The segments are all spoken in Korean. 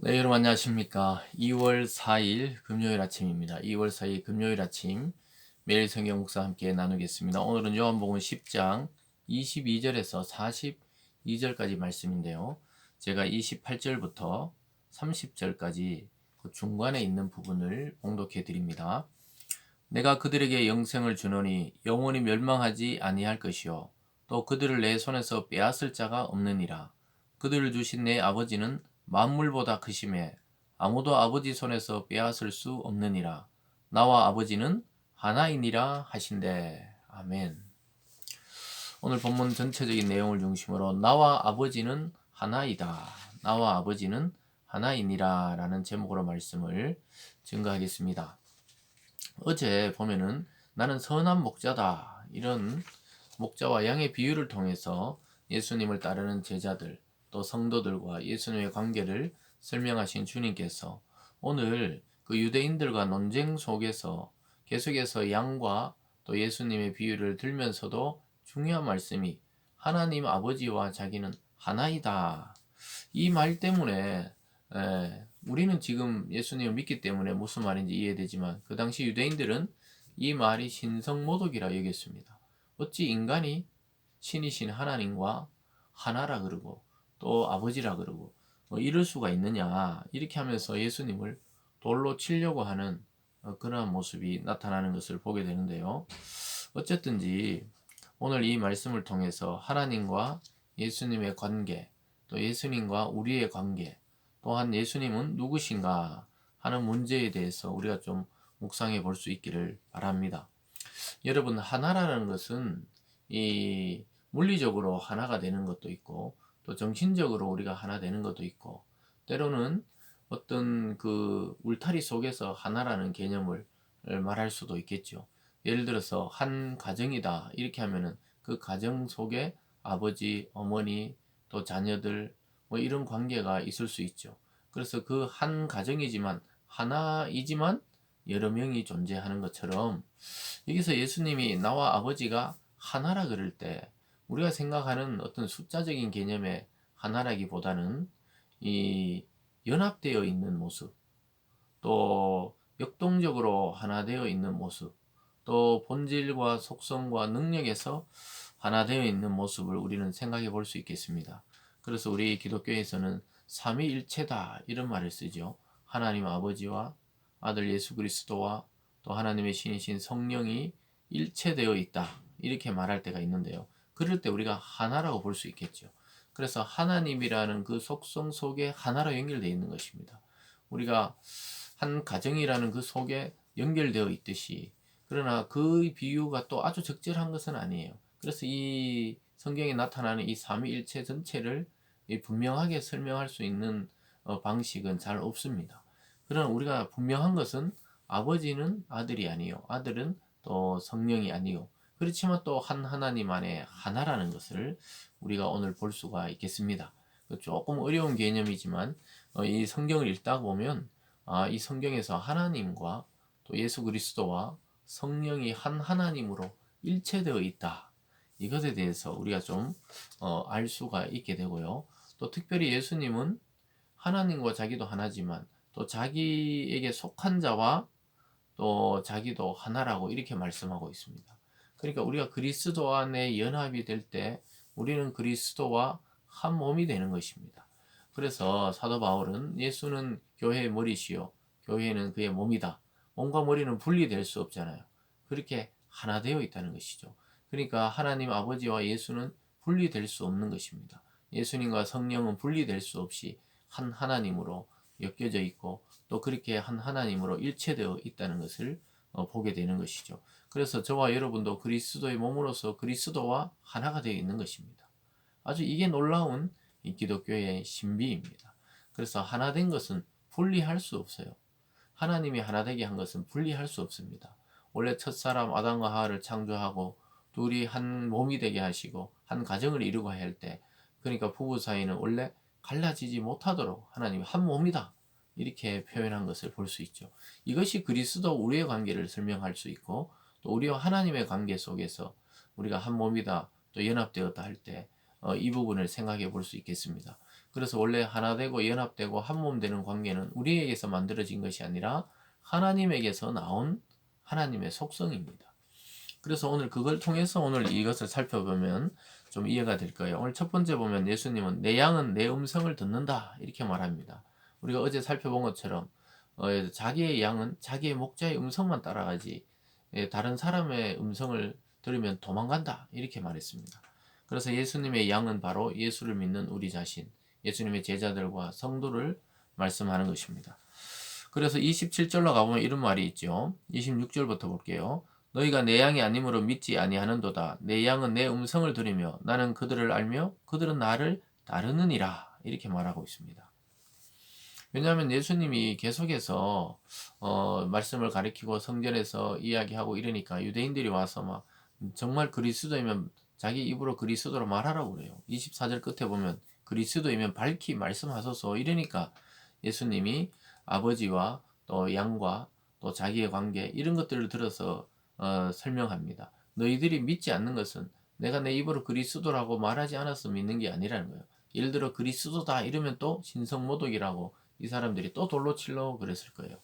네, 여러분 안녕하십니까. 2월 4일 금요일 아침입니다. 2월 4일 금요일 아침 매일 성경 묵상 함께 나누겠습니다. 오늘은 요한복음 10장 22절에서 42절까지 말씀인데요. 제가 28절부터 30절까지 그 중간에 있는 부분을 봉독해 드립니다. 내가 그들에게 영생을 주노니 영원히 멸망하지 아니할 것이요 또 그들을 내 손에서 빼앗을 자가 없느니라. 그들을 주신 내 아버지는 만물보다 크심에 아무도 아버지 손에서 빼앗을 수 없느니라. 나와 아버지는 하나이니라 하신대. 아멘. 오늘 본문 전체적인 내용을 중심으로 나와 아버지는 하나이다. 나와 아버지는 하나이니라 라는 제목으로 말씀을 증거하겠습니다. 어제 보면은 나는 선한 목자다. 이런 목자와 양의 비유를 통해서 예수님을 따르는 제자들, 또 성도들과 예수님의 관계를 설명하신 주님께서 오늘 그 유대인들과 논쟁 속에서 계속해서 양과 또 예수님의 비유를 들면서도 중요한 말씀이 하나님 아버지와 자기는 하나이다. 이 말 때문에 우리는 지금 예수님을 믿기 때문에 무슨 말인지 이해되지만 그 당시 유대인들은 이 말이 신성모독이라 여겼습니다. 어찌 인간이 신이신 하나님과 하나라 그러고 또 아버지라 그러고 뭐 이럴 수가 있느냐 이렇게 하면서 예수님을 돌로 치려고 하는 그러한 모습이 나타나는 것을 보게 되는데요. 어쨌든지 오늘 이 말씀을 통해서 하나님과 예수님의 관계, 또 예수님과 우리의 관계, 또한 예수님은 누구신가 하는 문제에 대해서 우리가 좀 묵상해 볼 수 있기를 바랍니다. 여러분, 하나라는 것은 이 물리적으로 하나가 되는 것도 있고, 또 정신적으로 우리가 하나 되는 것도 있고, 때로는 어떤 그 울타리 속에서 하나라는 개념을 말할 수도 있겠죠. 예를 들어서 한 가정이다 이렇게 하면은 그 가정 속에 아버지, 어머니, 또 자녀들 뭐 이런 관계가 있을 수 있죠. 그래서 그 한 가정이지만 하나이지만 여러 명이 존재하는 것처럼 여기서 예수님이 나와 아버지가 하나라 그럴 때 우리가 생각하는 어떤 숫자적인 개념의 하나라기보다는 이 연합되어 있는 모습, 또 역동적으로 하나 되어 있는 모습, 또 본질과 속성과 능력에서 하나 되어 있는 모습을 우리는 생각해 볼 수 있겠습니다. 그래서 우리 기독교에서는 삼위일체다 이런 말을 쓰죠. 하나님 아버지와 아들 예수 그리스도와 또 하나님의 신이신 성령이 일체되어 있다 이렇게 말할 때가 있는데요. 그럴 때 우리가 하나라고 볼 수 있겠죠. 그래서 하나님이라는 그 속성 속에 하나로 연결되어 있는 것입니다. 우리가 한 가정이라는 그 속에 연결되어 있듯이 그러나 그 비유가 또 아주 적절한 것은 아니에요. 그래서 이 성경에 나타나는 이 삼위일체 전체를 분명하게 설명할 수 있는 방식은 잘 없습니다. 그러나 우리가 분명한 것은 아버지는 아들이 아니요 아들은 또 성령이 아니요 그렇지만 또 한 하나님 안에 하나라는 것을 우리가 오늘 볼 수가 있겠습니다. 조금 어려운 개념이지만 이 성경을 읽다 보면 이 성경에서 하나님과 또 예수 그리스도와 성령이 한 하나님으로 일체되어 있다. 이것에 대해서 우리가 좀 알 수가 있게 되고요. 또 특별히 예수님은 하나님과 자기도 하나지만 또 자기에게 속한 자와 또 자기도 하나라고 이렇게 말씀하고 있습니다. 그러니까 우리가 그리스도 안에 연합이 될 때 우리는 그리스도와 한 몸이 되는 것입니다. 그래서 사도 바울은 예수는 교회의 머리시요 교회는 그의 몸이다. 몸과 머리는 분리될 수 없잖아요. 그렇게 하나 되어 있다는 것이죠. 그러니까 하나님 아버지와 예수는 분리될 수 없는 것입니다. 예수님과 성령은 분리될 수 없이 한 하나님으로 엮여져 있고 또 그렇게 한 하나님으로 일체되어 있다는 것을 보게 되는 것이죠. 그래서 저와 여러분도 그리스도의 몸으로서 그리스도와 하나가 되어 있는 것입니다. 아주 이게 놀라운 이 기독교의 신비입니다. 그래서 하나 된 것은 분리할 수 없어요. 하나님이 하나 되게 한 것은 분리할 수 없습니다. 원래 첫사람 아담과 하와를 창조하고 둘이 한 몸이 되게 하시고 한 가정을 이루고 할 때 그러니까 부부 사이는 원래 갈라지지 못하도록 하나님이 한 몸이다. 이렇게 표현한 것을 볼 수 있죠. 이것이 그리스도 우리의 관계를 설명할 수 있고 또 우리와 하나님의 관계 속에서 우리가 한 몸이다 또 연합되었다 할 때 이 부분을 생각해 볼 수 있겠습니다. 그래서 원래 하나 되고 연합되고 한 몸 되는 관계는 우리에게서 만들어진 것이 아니라 하나님에게서 나온 하나님의 속성입니다. 그래서 오늘 그걸 통해서 오늘 이것을 살펴보면 좀 이해가 될 거예요. 오늘 첫 번째 보면 예수님은 내 양은 내 음성을 듣는다 이렇게 말합니다. 우리가 어제 살펴본 것처럼 자기의 양은 자기의 목자의 음성만 따라가지 다른 사람의 음성을 들으면 도망간다 이렇게 말했습니다. 그래서 예수님의 양은 바로 예수를 믿는 우리 자신, 예수님의 제자들과 성도를 말씀하는 것입니다. 그래서 27절로 가보면 이런 말이 있죠. 26절부터 볼게요. 너희가 내 양이 아니므로 믿지 아니하는도다. 내 양은 내 음성을 들으며 나는 그들을 알며 그들은 나를 따르느니라 이렇게 말하고 있습니다. 왜냐하면 예수님이 계속해서 말씀을 가리키고 성전에서 이야기하고 이러니까 유대인들이 와서 막 정말 그리스도이면 자기 입으로 그리스도로 말하라고 그래요. 24절 끝에 보면 그리스도이면 밝히 말씀하소서 이러니까 예수님이 아버지와 또 양과 또 자기의 관계 이런 것들을 들어서 설명합니다. 너희들이 믿지 않는 것은 내가 내 입으로 그리스도라고 말하지 않아서 믿는 게 아니라는 거예요. 예를 들어 그리스도다 이러면 또 신성모독이라고 이 사람들이 또 돌로 치려고 그랬을 거예요.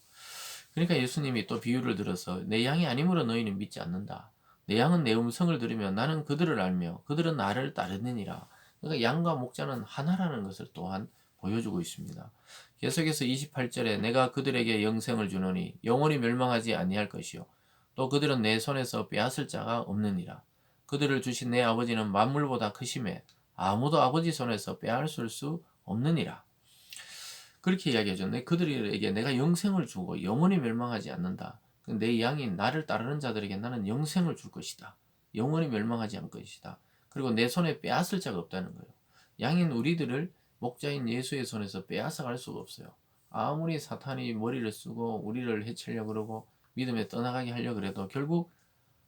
그러니까 예수님이 또 비유를 들어서 내 양이 아니므로 너희는 믿지 않는다. 내 양은 내 음성을 들으면 나는 그들을 알며 그들은 나를 따르느니라. 그러니까 양과 목자는 하나라는 것을 또한 보여주고 있습니다. 계속해서 28절에 내가 그들에게 영생을 주노니 영원히 멸망하지 아니할 것이요 또 그들은 내 손에서 빼앗을 자가 없느니라. 그들을 주신 내 아버지는 만물보다 크심에 아무도 아버지 손에서 빼앗을 수 없느니라. 그렇게 이야기하죠. 그들에게 내가 영생을 주고 영원히 멸망하지 않는다. 내 양인 나를 따르는 자들에게 나는 영생을 줄 것이다. 영원히 멸망하지 않을 것이다. 그리고 내 손에 빼앗을 자가 없다는 거예요. 양인 우리들을 목자인 예수의 손에서 빼앗아 갈 수가 없어요. 아무리 사탄이 머리를 쓰고 우리를 해치려고 그러고 믿음에 떠나가게 하려고 그래도 결국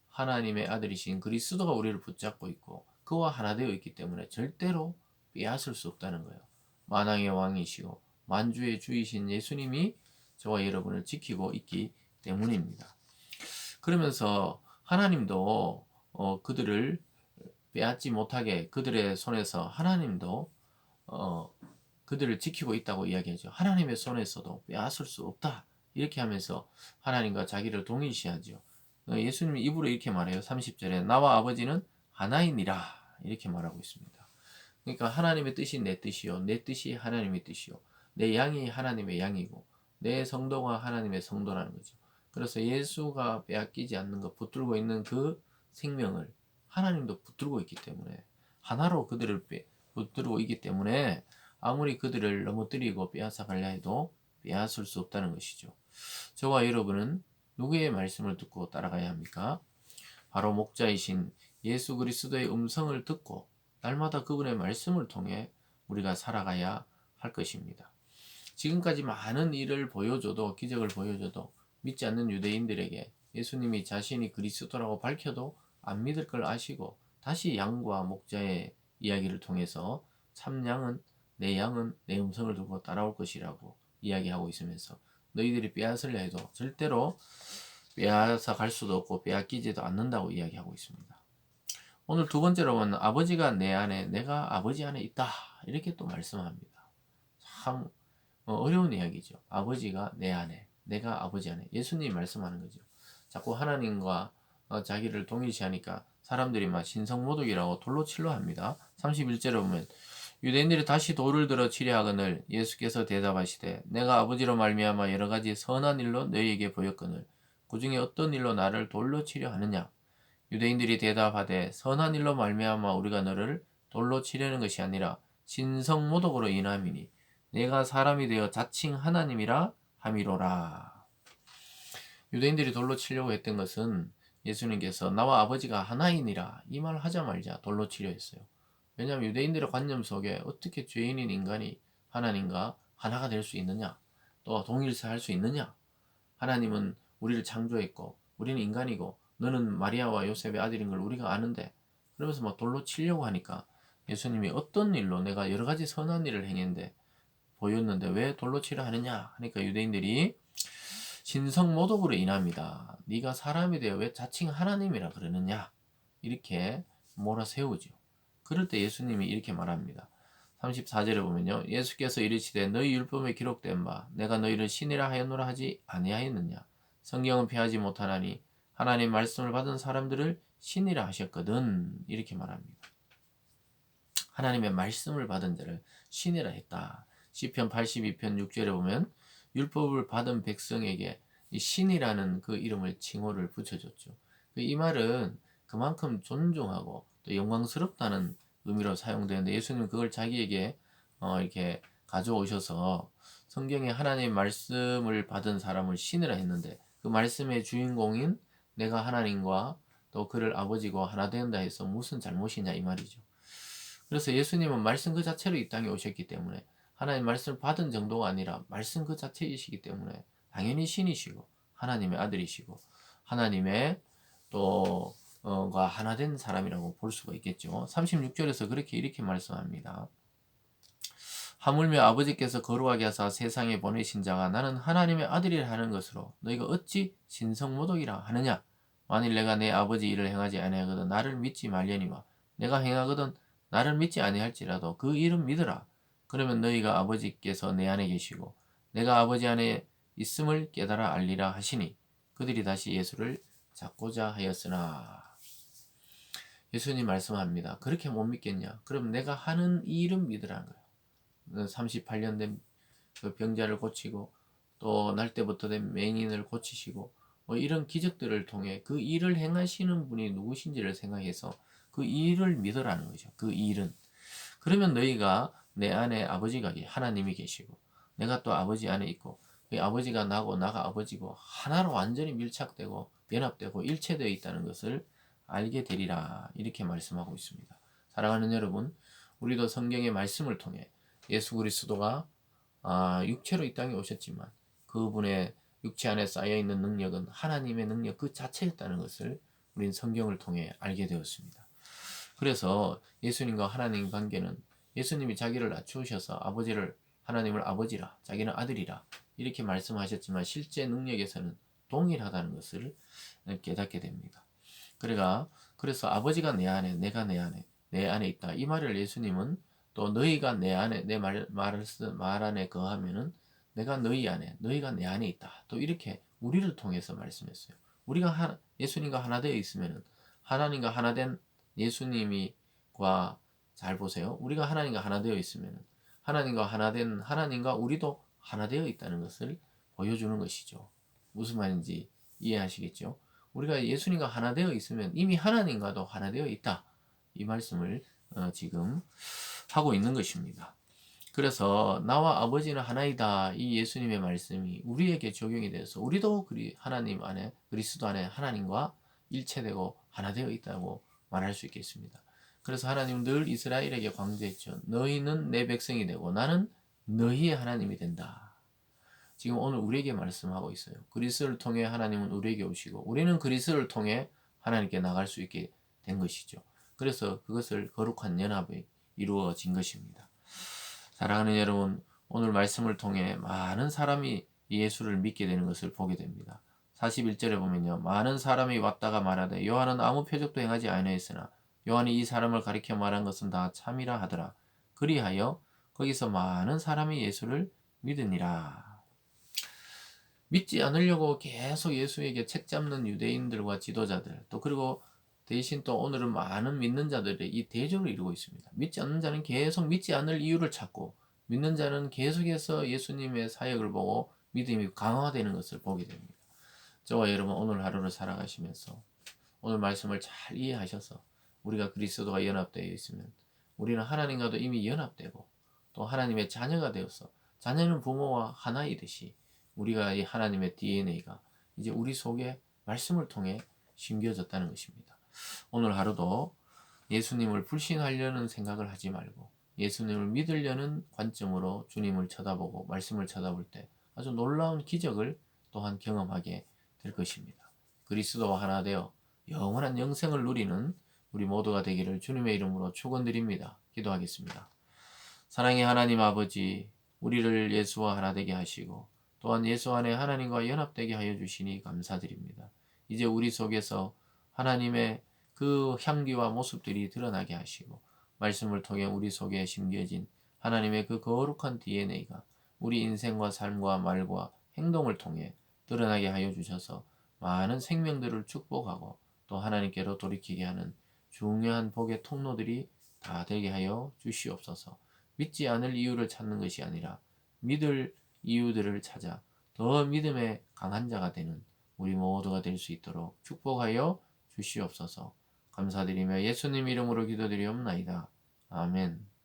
하나님의 아들이신 그리스도가 우리를 붙잡고 있고 그와 하나 되어 있기 때문에 절대로 빼앗을 수 없다는 거예요. 만왕의 왕이시오 만주의 주이신 예수님이 저와 여러분을 지키고 있기 때문입니다. 그러면서 하나님도 그들을 빼앗지 못하게 그들의 손에서 하나님도 그들을 지키고 있다고 이야기하죠. 하나님의 손에서도 빼앗을 수 없다. 이렇게 하면서 하나님과 자기를 동일시하죠. 예수님이 입으로 이렇게 말해요. 30절에 나와 아버지는 하나이니라 이렇게 말하고 있습니다. 그러니까 하나님의 뜻이 내 뜻이요 내 뜻이 하나님의 뜻이요 내 양이 하나님의 양이고 내 성도가 하나님의 성도라는 거죠. 그래서 예수가 빼앗기지 않는 것 붙들고 있는 그 생명을 하나님도 붙들고 있기 때문에 하나로 그들을 붙들고 있기 때문에 아무리 그들을 넘어뜨리고 빼앗아 가려 해도 빼앗을 수 없다는 것이죠. 저와 여러분은 누구의 말씀을 듣고 따라가야 합니까? 바로 목자이신 예수 그리스도의 음성을 듣고 날마다 그분의 말씀을 통해 우리가 살아가야 할 것입니다. 지금까지 많은 일을 보여줘도 기적을 보여줘도 믿지 않는 유대인들에게 예수님이 자신이 그리스도라고 밝혀도 안 믿을 걸 아시고 다시 양과 목자의 이야기를 통해서 참 양은 내 음성을 듣고 따라올 것이라고 이야기하고 있으면서 너희들이 빼앗으려 해도 절대로 빼앗아 갈 수도 없고 빼앗기지도 않는다고 이야기하고 있습니다. 오늘 두 번째로는 아버지가 내 안에 내가 아버지 안에 있다 이렇게 또 말씀합니다. 참 어려운 이야기죠. 아버지가 내 안에 내가 아버지 안에 예수님이 말씀하는 거죠. 자꾸 하나님과 자기를 동일시하니까 사람들이 막 신성모독이라고 돌로 치려 합니다. 31절에 보면 유대인들이 다시 돌을 들어 치려 하거늘 예수께서 대답하시되 내가 아버지로 말미암아 여러 가지 선한 일로 너희에게 보였거늘 그 중에 어떤 일로 나를 돌로 치려 하느냐. 유대인들이 대답하되 선한 일로 말미암아 우리가 너를 돌로 치려는 것이 아니라 신성모독으로 인함이니 내가 사람이 되어 자칭 하나님이라 함이로라. 유대인들이 돌로 치려고 했던 것은 예수님께서 나와 아버지가 하나이니라 이 말 하자마자 돌로 치려 했어요. 왜냐하면 유대인들의 관념 속에 어떻게 죄인인 인간이 하나님과 하나가 될 수 있느냐 또 동일시할 수 있느냐 하나님은 우리를 창조했고 우리는 인간이고 너는 마리아와 요셉의 아들인 걸 우리가 아는데 그러면서 막 돌로 치려고 하니까 예수님이 어떤 일로 내가 여러 가지 선한 일을 행했는데 보였는데 왜 돌로 치려 하느냐 하니까 유대인들이 신성모독으로 인합니다. 네가 사람이 되어 왜 자칭 하나님이라 그러느냐 이렇게 몰아세우죠. 그럴 때 예수님이 이렇게 말합니다. 34절에 보면요. 예수께서 이르시되 너희 율법에 기록된 바 내가 너희를 신이라 하였노라 하지 아니하였느냐. 성경은 피하지 못하나니 하나님 말씀을 받은 사람들을 신이라 하셨거든. 이렇게 말합니다. 하나님의 말씀을 받은 자를 신이라 했다. 시편 82편 6절에 보면 율법을 받은 백성에게 이 신이라는 그 이름을 칭호를 붙여줬죠. 이 말은 그만큼 존중하고 또 영광스럽다는 의미로 사용되는데 예수님은 그걸 자기에게 이렇게 가져오셔서 성경에 하나님의 말씀을 받은 사람을 신이라 했는데 그 말씀의 주인공인 내가 하나님과 또 그를 아버지고 하나 된다 해서 무슨 잘못이냐 이 말이죠. 그래서 예수님은 말씀 그 자체로 이 땅에 오셨기 때문에 하나님 말씀을 받은 정도가 아니라 말씀 그 자체이시기 때문에 당연히 신이시고 하나님의 아들이시고 하나님의 또 가 하나 된 사람이라고 볼 수가 있겠죠. 36절에서 이렇게 말씀합니다. 하물며 아버지께서 거룩하게 하사 세상에 보내신 자가 나는 하나님의 아들이라 하는 것으로 너희가 어찌 신성모독이라 하느냐. 만일 내가 내 아버지 일을 행하지 아니하거든 나를 믿지 말려니와 내가 행하거든 나를 믿지 아니할지라도 그 일은 믿으라. 그러면 너희가 아버지께서 내 안에 계시고 내가 아버지 안에 있음을 깨달아 알리라 하시니 그들이 다시 예수를 잡고자 하였으나. 예수님 말씀합니다. 그렇게 못 믿겠냐? 그럼 내가 하는 이 일은 믿으라는 거예요. 38년 된 그 병자를 고치고 또 날 때부터 된 맹인을 고치시고 뭐 이런 기적들을 통해 그 일을 행하시는 분이 누구신지를 생각해서 그 일을 믿으라는 거죠. 그 일은. 그러면 너희가 내 안에 아버지가 하나님이 계시고 내가 또 아버지 안에 있고 그 아버지가 나고 나가 아버지고 하나로 완전히 밀착되고 연합되고 일체되어 있다는 것을 알게 되리라. 이렇게 말씀하고 있습니다. 사랑하는 여러분, 우리도 성경의 말씀을 통해 예수 그리스도가 육체로 이 땅에 오셨지만 그분의 육체 안에 쌓여있는 능력은 하나님의 능력 그 자체였다는 것을 우린 성경을 통해 알게 되었습니다. 그래서 예수님과 하나님 관계는 예수님이 자기를 낮추셔서 하나님을 아버지라 자기는 아들이라 이렇게 말씀하셨지만 실제 능력에서는 동일하다는 것을 깨닫게 됩니다. 그래서 아버지가 내 안에 내가 내 안에 있다. 이 말을 예수님은 또 너희가 내 안에 말 안에 거하면은 내가 너희 안에 너희가 내 안에 있다. 또 이렇게 우리를 통해서 말씀했어요. 우리가 예수님과 하나 되어 있으면은 하나님과 하나 된 예수님이과 잘 보세요. 우리가 하나님과 하나 되어 있으면은 하나님과 하나 된 하나님과 우리도 하나 되어 있다는 것을 보여주는 것이죠. 무슨 말인지 이해하시겠죠? 우리가 예수님과 하나 되어 있으면 이미 하나님과도 하나 되어 있다. 이 말씀을 지금 하고 있는 것입니다. 그래서 나와 아버지는 하나이다. 이 예수님의 말씀이 우리에게 적용이 돼서 우리도 하나님 안에 그리스도 안에 하나님과 일체되고 하나 되어 있다고 말할 수 있겠습니다. 그래서 하나님은 늘 이스라엘에게 강조했죠. 너희는 내 백성이 되고 나는 너희의 하나님이 된다. 지금 오늘 우리에게 말씀하고 있어요. 그리스도를 통해 하나님은 우리에게 오시고 우리는 그리스도를 통해 하나님께 나갈 수 있게 된 것이죠. 그래서 그것을 거룩한 연합이 이루어진 것입니다. 사랑하는 여러분, 오늘 말씀을 통해 많은 사람이 예수를 믿게 되는 것을 보게 됩니다. 41절에 보면요. 많은 사람이 왔다가 말하되 요한은 아무 표적도 행하지 아니하였으나 요한이 이 사람을 가리켜 말한 것은 다 참이라 하더라. 그리하여 거기서 많은 사람이 예수를 믿으니라. 믿지 않으려고 계속 예수에게 책 잡는 유대인들과 지도자들 또 그리고 대신 또 오늘은 많은 믿는 자들의 이 대조를 이루고 있습니다. 믿지 않는 자는 계속 믿지 않을 이유를 찾고 믿는 자는 계속해서 예수님의 사역을 보고 믿음이 강화되는 것을 보게 됩니다. 저와 여러분 오늘 하루를 살아가시면서 오늘 말씀을 잘 이해하셔서 우리가 그리스도와 연합되어 있으면 우리는 하나님과도 이미 연합되고 또 하나님의 자녀가 되어서 자녀는 부모와 하나이듯이 우리가 이 하나님의 DNA가 이제 우리 속에 말씀을 통해 심겨졌다는 것입니다. 오늘 하루도 예수님을 불신하려는 생각을 하지 말고 예수님을 믿으려는 관점으로 주님을 쳐다보고 말씀을 쳐다볼 때 아주 놀라운 기적을 또한 경험하게 될 것입니다. 그리스도와 하나 되어 영원한 영생을 누리는 우리 모두가 되기를 주님의 이름으로 축원드립니다. 기도하겠습니다. 사랑의 하나님 아버지, 우리를 예수와 하나 되게 하시고 또한 예수 안에 하나님과 연합되게 하여 주시니 감사드립니다. 이제 우리 속에서 하나님의 그 향기와 모습들이 드러나게 하시고 말씀을 통해 우리 속에 심겨진 하나님의 그 거룩한 DNA가 우리 인생과 삶과 말과 행동을 통해 드러나게 하여 주셔서 많은 생명들을 축복하고 또 하나님께로 돌이키게 하는 중요한 복의 통로들이 다 되게 하여 주시옵소서. 믿지 않을 이유를 찾는 것이 아니라 믿을 이유들을 찾아 더 믿음의 강한 자가 되는 우리 모두가 될 수 있도록 축복하여 주시옵소서. 감사드리며 예수님 이름으로 기도드리옵나이다. 아멘.